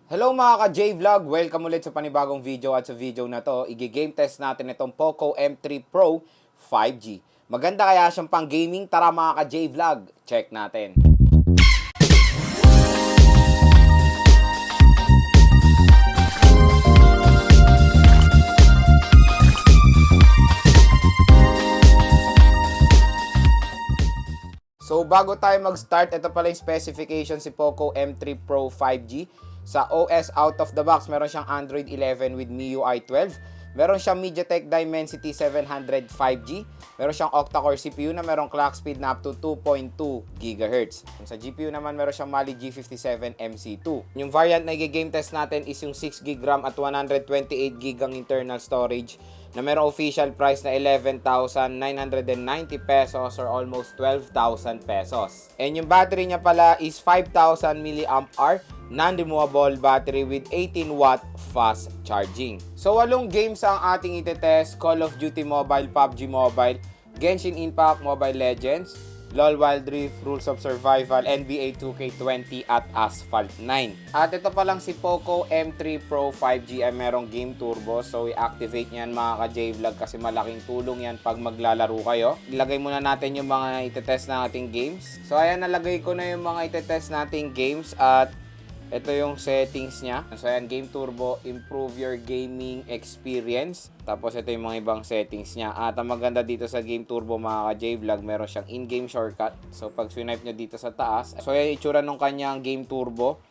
Hello mga ka-J-Vlog! Welcome ulit sa panibagong video at sa video na to, i-game test natin itong Poco M3 Pro 5G. Maganda kaya siyang pang gaming? Tara mga ka-J-Vlog, check natin. So bago tayo mag-start, ito pala yung specification si Poco M3 Pro 5G. Sa OS out of the box, meron siyang Android 11 with MIUI 12. Meron siyang Mediatek Dimensity 700 5G. Meron siyang octa-core CPU na merong clock speed na up to 2.2 GHz. Sa GPU naman, meron siyang Mali G57 MC2. Yung variant na i-game test natin is yung 6GB RAM at 128GB ang internal storage na merong official price na 11,990 pesos or almost 12,000 pesos. And yung battery niya pala is 5,000 mAh non-removable battery with 18-watt fast charging. So, 8 games ang ating itetest: Call of Duty Mobile, PUBG Mobile, Genshin Impact, Mobile Legends, LOL Wild Rift, Rules of Survival, NBA 2K20 at Asphalt 9. At ito pa lang si Poco M3 Pro 5G ay merong game turbo. So, i-activate niyan mga ka-J-Vlog kasi malaking tulong yan pag maglalaro kayo. Ilagay muna natin yung mga itetest na ating games. So, ayan, nalagay ko na yung mga itetest nating games at ito yung settings niya. So, ayan, Game Turbo, improve your gaming experience. Tapos, ito yung mga ibang settings niya. At ang maganda dito sa Game Turbo, mga ka-J-Vlog, meron siyang in-game shortcut. So, pag swipe nyo dito sa taas, so, ayan, itsura nung kanyang Game Turbo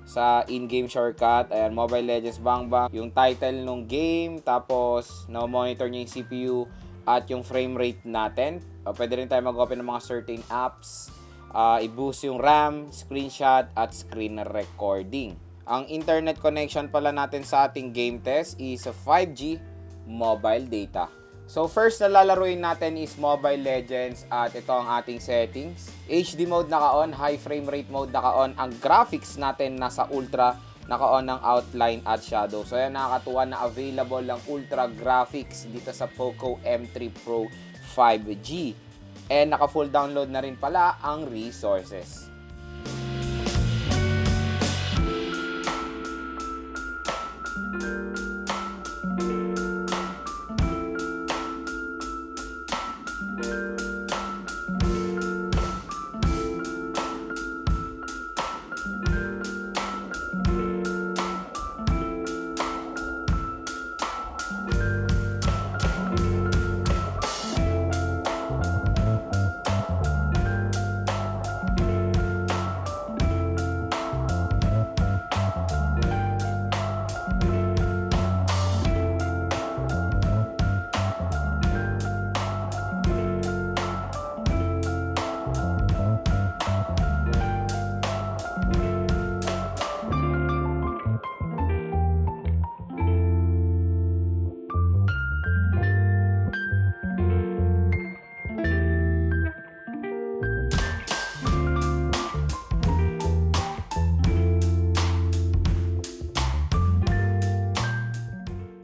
sa in-game shortcut. Ayan, Mobile Legends Bang Bang. Yung title nung game, tapos, na-monitor nyo yung CPU at yung frame rate natin. Pwede rin tayo mag-open ng mga certain apps. I-boost yung RAM, screenshot, at screen recording. Ang internet connection pala natin sa ating game test is 5G mobile data. So first na lalaruin natin is Mobile Legends at ito ang ating settings. HD mode naka-on, high frame rate mode naka-on. Ang graphics natin nasa ultra, naka-on ng outline at shadow. So yan, nakakatuwa na available ang ultra graphics dito sa Poco M3 Pro 5G. And naka-full download na rin pala ang resources.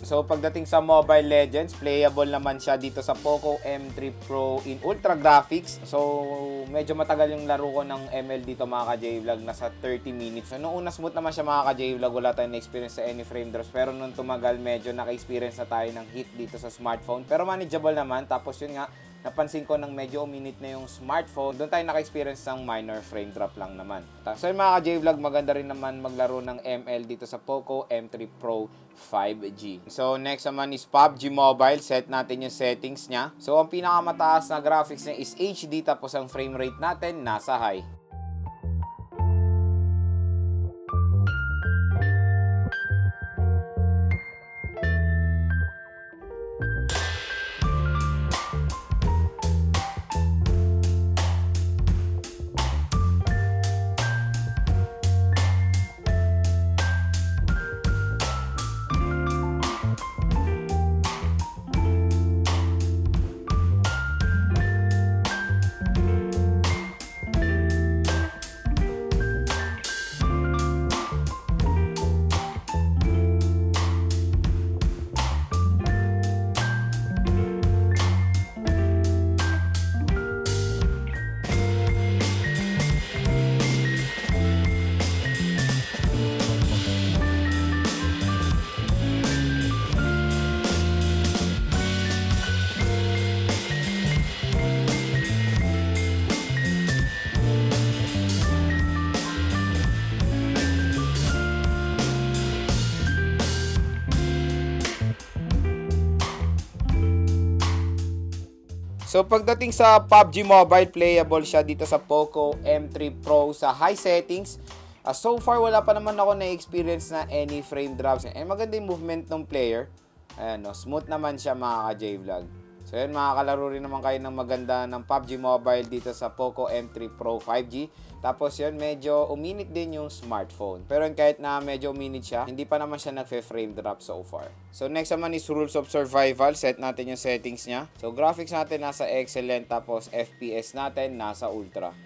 So pagdating sa Mobile Legends, playable naman siya dito sa Poco M3 Pro in Ultra Graphics. So medyo matagal yung laro ko ng ML dito mga ka-J-Vlog, nasa 30 minutes. So noong una smooth naman siya mga ka-J-Vlog, wala tayong na-experience sa any frame drops. Pero nung tumagal, medyo naka-experience na tayo ng hit dito sa smartphone. Pero manageable naman, tapos yun nga, napansin ko nang medyo uminit na yung smartphone, doon tayo naka-experience ng minor frame drop lang naman. So yung mga ka-J-Vlog, maganda rin naman maglaro ng ML dito sa Poco M3 Pro 5G. So next naman is PUBG Mobile. Set natin yung settings niya. So ang pinakamataas na graphics niya is HD, tapos ang frame rate natin nasa high. So pagdating sa PUBG Mobile, playable siya dito sa Poco M3 Pro sa high settings. So far wala pa naman ako na-experience na any frame drops. Maganda yung movement ng player. Ayan, no, smooth naman siya mga ka-J-Vlog. So yun, makakalaro rin naman kayo ng maganda ng PUBG Mobile dito sa Poco M3 Pro 5G. Tapos yun, medyo uminit din yung smartphone. Pero kahit na medyo uminit siya, hindi pa naman siya nagfe-frame drop so far. So next naman is Rules of Survival. Set natin yung settings niya. So graphics natin nasa excellent, tapos FPS natin nasa ultra.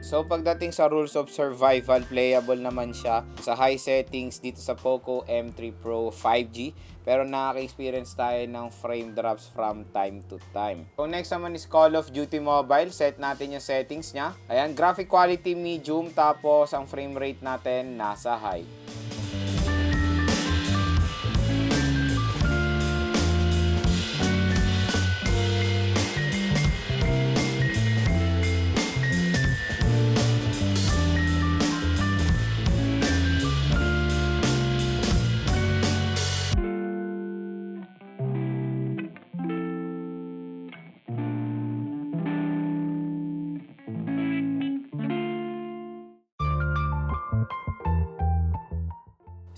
So pagdating sa Rules of Survival, playable naman siya sa high settings dito sa Poco M3 Pro 5G. Pero nakaka-experience tayo ng frame drops from time to time. So next naman is Call of Duty Mobile. Set natin yung settings niya. Ayan, graphic quality medium, tapos ang frame rate natin nasa high.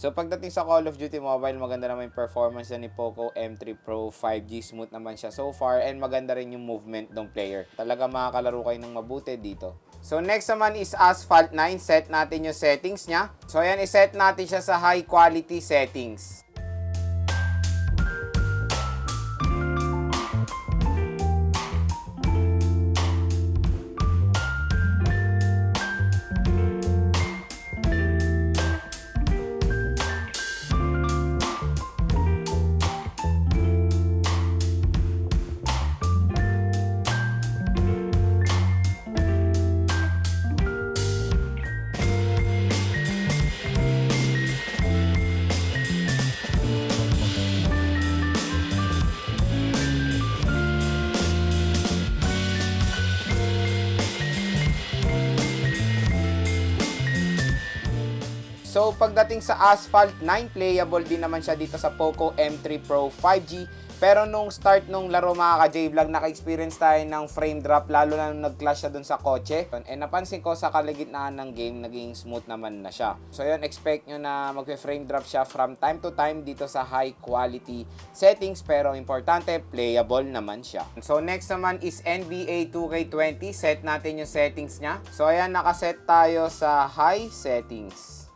So pagdating sa Call of Duty Mobile, maganda naman yung performance na ni Poco M3 Pro 5G. Smooth naman siya so far, and maganda rin yung movement ng player. Talaga makakalaro kayo ng mabuti dito. So next naman is Asphalt 9. Set natin yung settings niya. So ayan, iset natin siya sa high quality settings. So pagdating sa Asphalt 9, playable din naman siya dito sa Poco M3 Pro 5G. Pero nung start nung laro mga ka-J-Vlog, naka-experience tayo ng frame drop, lalo na nung nag-clash siya dun sa kotse. And napansin ko sa kaligitnaan ng game, naging smooth naman na siya. So yun, expect nyo na mag-frame drop siya from time to time dito sa high quality settings. Pero importante, playable naman siya. So next naman is NBA 2K20. Set natin yung settings niya. So ayan, nakaset tayo sa high settings.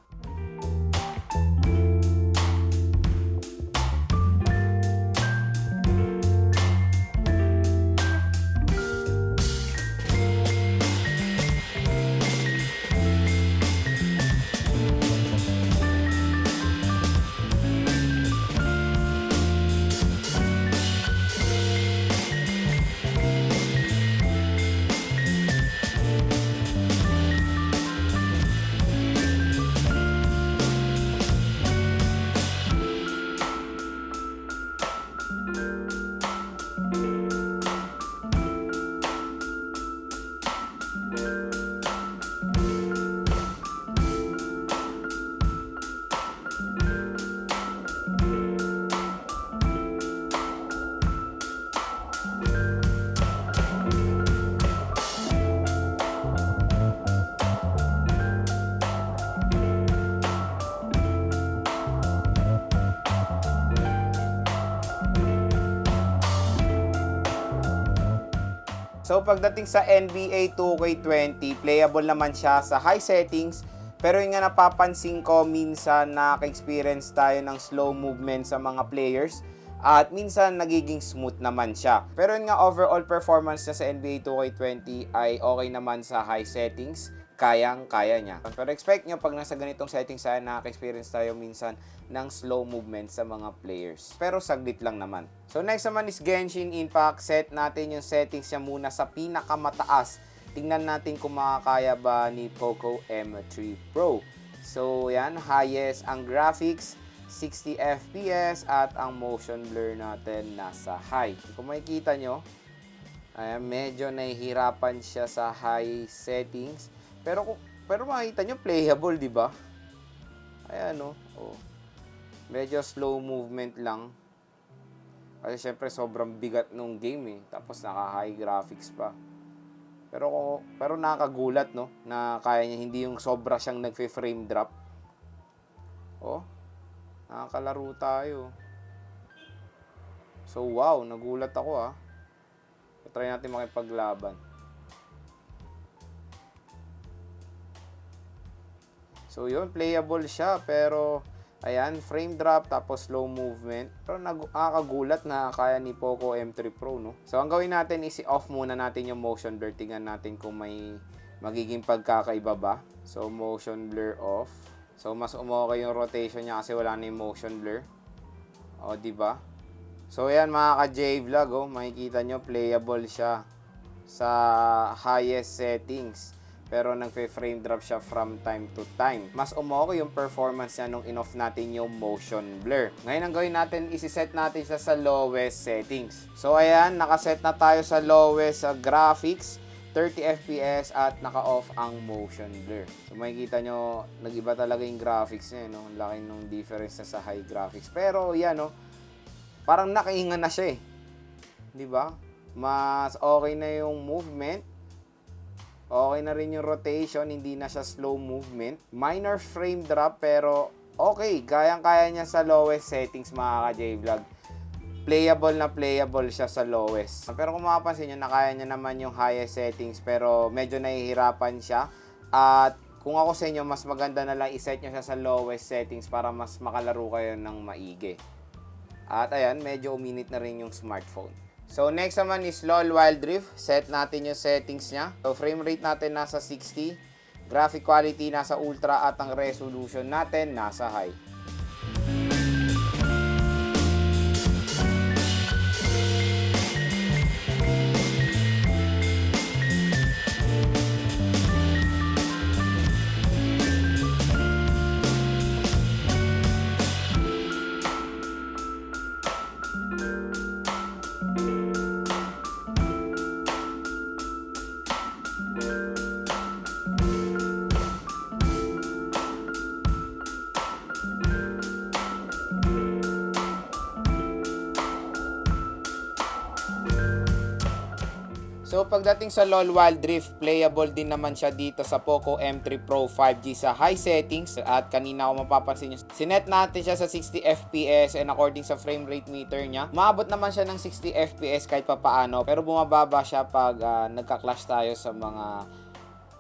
So pagdating sa NBA 2K20, playable naman siya sa high settings. Pero yung nga napapansin ko, minsan nakaka-experience tayo ng slow movement sa mga players. At minsan nagiging smooth naman siya. Pero yun nga, overall performance niya sa NBA 2K20 ay okay naman sa high settings. Kayang-kaya niya. Pero expect nyo, pag nasa ganitong settings tayo, nakaka-experience tayo minsan ng slow movement sa mga players. Pero saglit lang naman. So next naman is Genshin Impact. Set natin yung settings niya muna sa pinakamataas. Tingnan natin kung makakaya ba ni Poco M3 Pro. So yan, highest ang graphics, 60 FPS at ang motion blur natin nasa high. Kung makikita nyo, ayan, medyo nahihirapan siya sa high settings. Pero makikita nyo, playable, di ba? Ayan, no? Oh. Medyo slow movement lang. Kasi syempre, sobrang bigat nung game, eh. Tapos naka-high graphics pa. Pero nakakagulat, no? Na kaya niya, hindi yung sobra siyang nagfe-frame drop. Oh. Nakakalaro tayo. So, wow. Nagulat ako, ah. Try natin makipaglaban. So yun, playable siya, pero ayan, frame drop tapos slow movement. Pero nakakagulat na kaya ni Poco M3 Pro, no? So ang gawin natin is i-off muna natin yung motion blur. Tingnan natin kung may magiging pagkakaiba ba. So motion blur off. So mas umokay yung rotation niya kasi wala na yung motion blur. O, di ba? So ayan mga ka-J-Vlog, oh, makikita nyo playable siya sa highest settings. Pero nagfe-frame drop siya from time to time. Mas umokay yung performance niya nung in-off natin yung motion blur. Ngayon ang gawin natin, isi-set natin siya sa lowest settings. So ayan, nakaset na tayo sa lowest graphics, 30 FPS at naka-off ang motion blur. So makikita nyo, nag-iba talaga yung graphics niya, no? Laki nung difference na sa high graphics. Pero yan, no? Parang nakahinga na siya, eh. Di ba? Mas okay na yung movement. Okay na rin yung rotation, hindi na siya slow movement. Minor frame drop, pero okay, kayang-kaya niya sa lowest settings, mga ka-J-Vlog. Playable siya sa lowest. Pero kung makapansin nyo, nakaya niya naman yung highest settings, pero medyo nahihirapan siya. At kung ako sa inyo, mas maganda na lang iset nyo siya sa lowest settings para mas makalaro kayo ng maigi. At ayan, medyo uminit na rin yung smartphone. So, next naman is LOL Wild Rift. Set natin yung settings niya. So, frame rate natin nasa 60. Graphic quality nasa ultra at ang resolution natin nasa high. So pagdating sa LOL Wild Rift, playable din naman siya dito sa Poco M3 Pro 5G sa high settings. At kanina ako mapapansin nyo, sinet natin siya sa 60 FPS and according sa frame rate meter niya, maabot naman siya ng 60 FPS kahit papaano. Pero bumababa siya pag nagka-clash tayo sa mga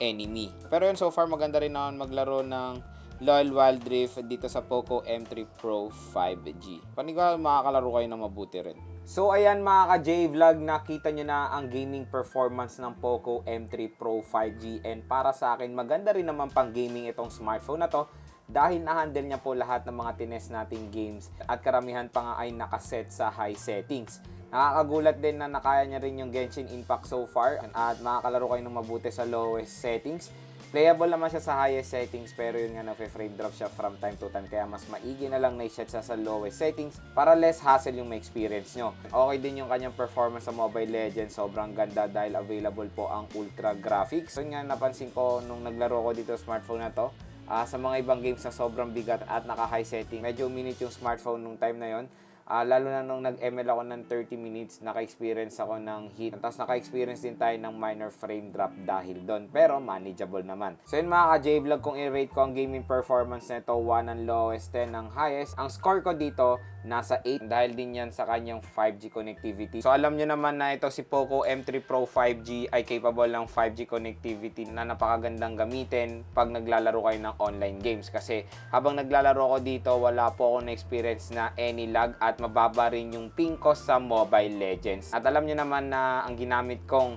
enemy. Pero yun, so far maganda rin naman maglaro ng LOL Wild Rift dito sa Poco M3 Pro 5G. Panigurado makakalaro kayo ng mabuti rin. So ayan mga ka-J-Vlog, nakita nyo na ang gaming performance ng Poco M3 Pro 5G. And para sa akin, maganda rin naman pang gaming itong smartphone na to dahil na-handle niya po lahat ng mga tinest nating games at karamihan pa nga ay nakaset sa high settings. Nakakagulat din na nakaya niya rin yung Genshin Impact so far at makakalaro kayo ng mabuti sa lowest settings. Playable naman siya sa highest settings pero yun nga na-frame drop siya from time to time kaya mas maigi na lang na-set siya sa lowest settings para less hassle yung ma-experience nyo. Okay din yung kanyang performance sa Mobile Legends, sobrang ganda dahil available po ang ultra graphics. So yun nga napansin ko nung naglaro ko dito sa smartphone na to, sa mga ibang games na sobrang bigat at naka-high setting, medyo uminit yung smartphone nung time na yon. Lalo na nung nag-ML ako ng 30 minutes, naka-experience ako ng heat. Tapos naka-experience din tayo ng minor frame drop dahil doon. Pero manageable naman. So yun mga ka-J-Vlog, kung i-rate ko ang gaming performance nito, 1 ang lowest, 10 ang highest. Ang score ko dito, nasa 8 dahil din yan sa kanyang 5G connectivity. So alam nyo naman na ito si Poco M3 Pro 5G ay capable ng 5G connectivity na napakagandang gamitin pag naglalaro kayo ng online games. Kasi habang naglalaro ko dito, wala po ako na-experience na any lag at mababa rin yung ping ko sa Mobile Legends. At alam nyo naman na ang ginamit kong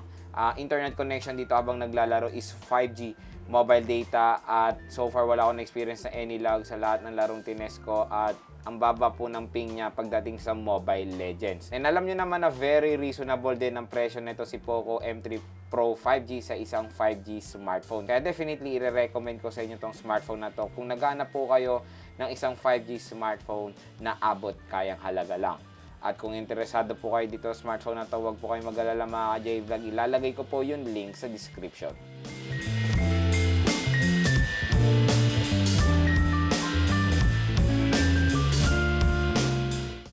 internet connection dito habang naglalaro is 5G mobile data at so far wala akong na-experience na any lag sa lahat ng larong tinest ko at ang baba po ng ping niya pagdating sa Mobile Legends. And alam nyo naman na very reasonable din ang presyo nito si Poco M3 Pro 5G sa isang 5G smartphone. Kaya definitely i-recommend ko sa inyo tong smartphone na to kung naghahanap po kayo ng isang 5G smartphone na abot kayang halaga lang. At kung interesado po kayo dito sa smartphone na to, huwag po kayong mag-alala mga ka-J-Vlog. Ilalagay ko po yung link sa description.